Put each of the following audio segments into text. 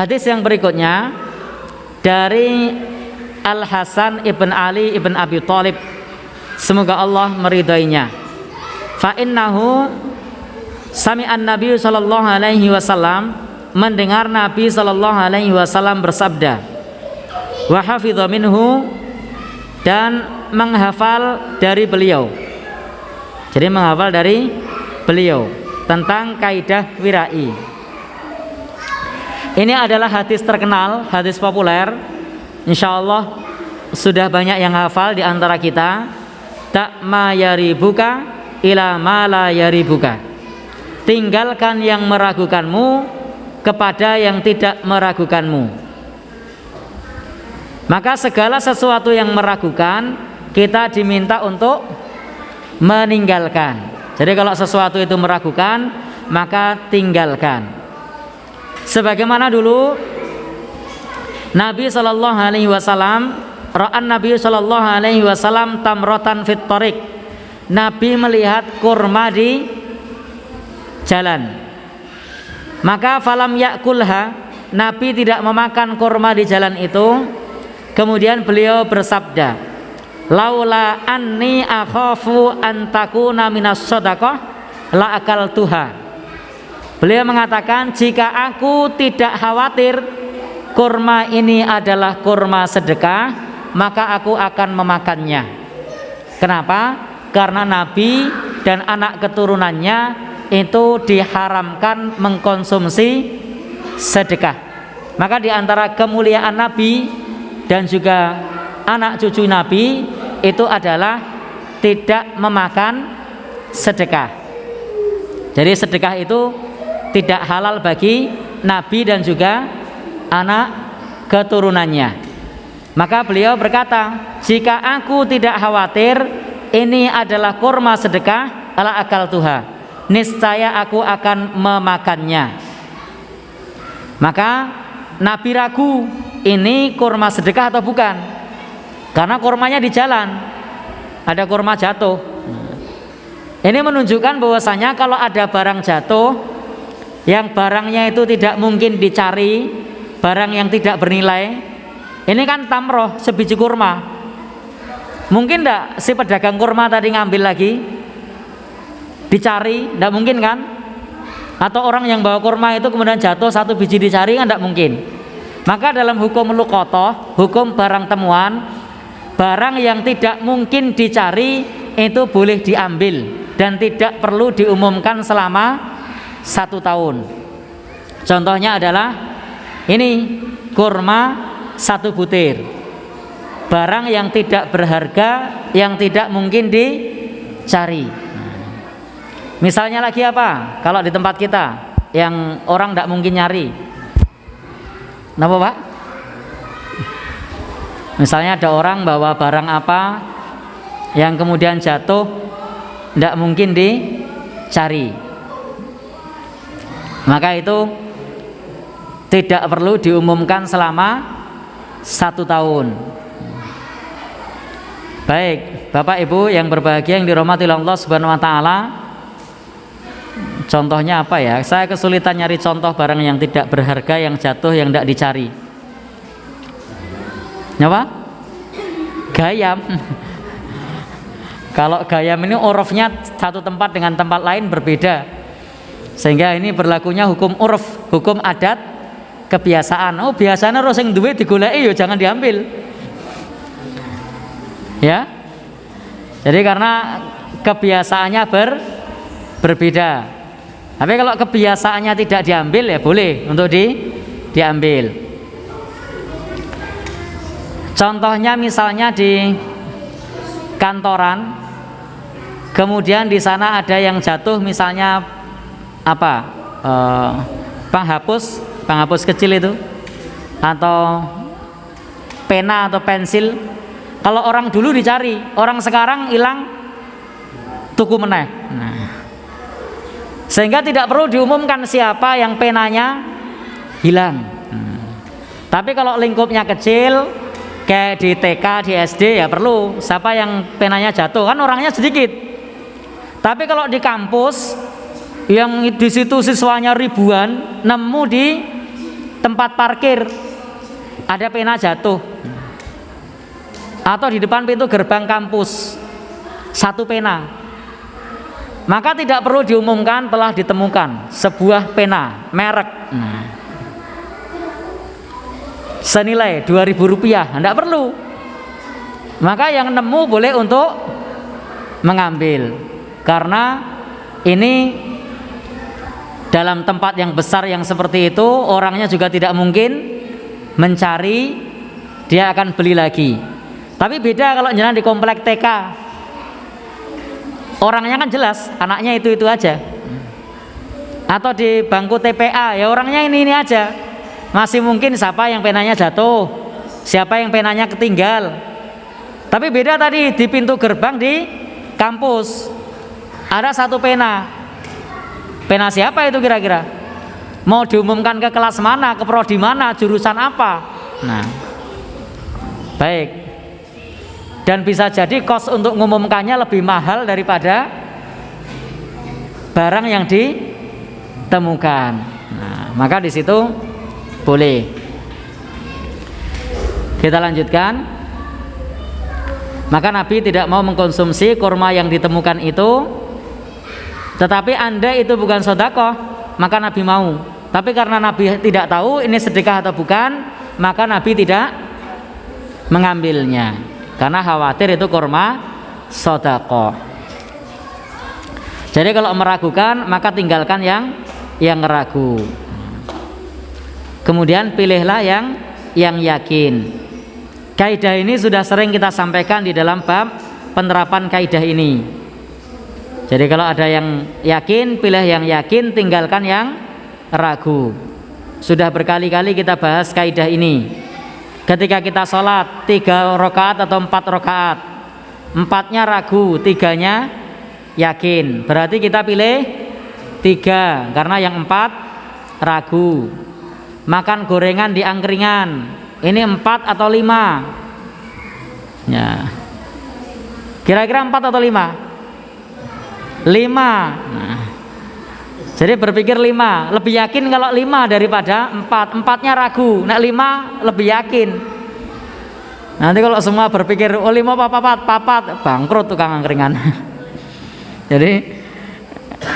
Hadis yang berikutnya dari Al Hasan ibn Ali ibn Abi Thalib, semoga Allah meridainya. Fa innahu sami'an Nabi sallallahu alaihi wasallam, mendengar Nabi sallallahu alaihi wasallam bersabda, wa hafidha minhu, dan menghafal dari beliau. Jadi menghafal dari beliau tentang kaidah wirai. Ini adalah hadis terkenal, hadis populer. Insyaallah sudah banyak yang hafal di antara kita. Tak ma yaribuka ila ma la yaribuka. Tinggalkan yang meragukanmu kepada yang tidak meragukanmu. Maka segala sesuatu yang meragukan kita diminta untuk meninggalkan. Jadi kalau sesuatu itu meragukan, maka tinggalkan. Sebagaimana dulu Nabi sallallahu alaihi wasallam, ra'an Nabi sallallahu alaihi wasallam tamrotan fit thariq. Nabi melihat kurma di jalan. Maka falam yakulha, Nabi tidak memakan kurma di jalan itu. Kemudian beliau bersabda, laula anni akhafu an takuna minas shadaqah la akaltuha. Beliau mengatakan, jika aku tidak khawatir kurma ini adalah kurma sedekah, maka aku akan memakannya. Kenapa? Karena Nabi dan anak keturunannya itu diharamkan mengkonsumsi sedekah. Maka di antara kemuliaan Nabi dan juga anak cucu Nabi itu adalah tidak memakan sedekah. Jadi sedekah itu tidak halal bagi Nabi dan juga anak keturunannya. Maka beliau berkata, jika aku tidak khawatir ini adalah kurma sedekah, ala akal tuha, niscaya aku akan memakannya. Maka Nabi ragu ini kurma sedekah atau bukan, karena kurmanya di jalan, ada kurma jatuh. Ini menunjukkan bahwasanya kalau ada barang jatuh yang barangnya itu tidak mungkin dicari, barang yang tidak bernilai, ini kan tamroh, sebiji kurma. Mungkin enggak si pedagang kurma tadi ngambil lagi, dicari? Enggak mungkin kan? Atau orang yang bawa kurma itu kemudian jatuh satu biji dicari, kan enggak mungkin. Maka dalam hukum luqathah, hukum barang temuan, barang yang tidak mungkin dicari itu boleh diambil dan tidak perlu diumumkan selama 1 tahun. Contohnya adalah ini kurma 1 butir, barang yang tidak berharga, yang tidak mungkin dicari. Misalnya lagi apa? Kalau di tempat kita yang orang tidak mungkin nyari, kenapa Pak? Misalnya ada orang bawa barang apa yang kemudian jatuh, tidak mungkin dicari, maka itu tidak perlu diumumkan selama 1 tahun. Baik, Bapak Ibu yang berbahagia yang dirahmati Allah Subhanahu wa taala. Contohnya apa ya? Saya kesulitan nyari contoh barang yang tidak berharga, yang jatuh, yang tidak dicari. Apa? Gayam. Kalau gayam ini urufnya satu tempat dengan tempat lain berbeda, sehingga ini berlakunya hukum uruf, hukum adat, kebiasaan. Oh, biasanya orang sing duwe digoleki ya jangan diambil. Ya. Jadi karena kebiasaannya berbeda. Tapi kalau kebiasaannya tidak diambil ya boleh untuk diambil. Contohnya misalnya di kantoran, kemudian di sana ada yang jatuh, misalnya apa, penghapus kecil itu, atau pena atau pensil. Kalau orang dulu dicari, orang sekarang hilang, tuku meneh. Sehingga tidak perlu diumumkan siapa yang penanya hilang. Tapi kalau lingkupnya kecil, kayak di TK, di SD, ya perlu siapa yang penanya jatuh, kan orangnya sedikit. Tapi kalau di kampus yang di situ siswanya ribuan, nemu di tempat parkir ada pena jatuh, atau di depan pintu gerbang kampus satu pena, maka tidak perlu diumumkan telah ditemukan sebuah pena merek senilai Rp2.000, tidak perlu. Maka yang nemu boleh untuk mengambil, karena ini dalam tempat yang besar yang seperti itu orangnya juga tidak mungkin mencari, dia akan beli lagi. Tapi beda kalau jalan di komplek TK, orangnya kan jelas anaknya itu aja, atau di bangku TPA ya orangnya ini aja, masih mungkin siapa yang penanya jatuh, siapa yang penanya ketinggal. Tapi beda tadi di pintu gerbang di kampus ada satu pena. Pena siapa itu kira-kira? Mau diumumkan ke kelas mana, ke prodi mana, jurusan apa? Nah, baik. Dan bisa jadi kos untuk mengumumkannya lebih mahal daripada barang yang ditemukan. Nah, maka di situ boleh. Kita lanjutkan. Maka Nabi tidak mau mengkonsumsi kurma yang ditemukan itu, tetapi andai itu bukan sedekah, maka Nabi mau. Tapi karena Nabi tidak tahu ini sedekah atau bukan, maka Nabi tidak mengambilnya, karena khawatir itu kurma sedekah. Jadi kalau meragukan, maka tinggalkan yang ragu. Kemudian pilihlah yang yakin. Kaidah ini sudah sering kita sampaikan di dalam bab penerapan kaidah ini. Jadi kalau ada yang yakin, pilih yang yakin, tinggalkan yang ragu. Sudah berkali-kali kita bahas kaidah ini. Ketika kita sholat 3 rakaat atau 4 rakaat, 4-nya ragu, 3-nya yakin, berarti kita pilih 3, karena yang 4 ragu. Makan gorengan di angkringan, ini 4 atau 5 ya, kira-kira 4 atau 5? 5. Nah, jadi berpikir 5, lebih yakin kalau 5 daripada 4. 4-nya ragu, nah 5 lebih yakin. Nanti kalau semua berpikir oh 5 papat, bangkrut tukang angkringan. Jadi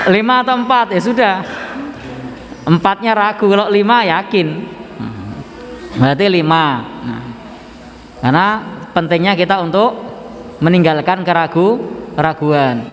5 atau 4 ya sudah, 4-nya ragu, kalau 5 yakin, berarti 5. Nah, karena pentingnya kita untuk meninggalkan keraguan.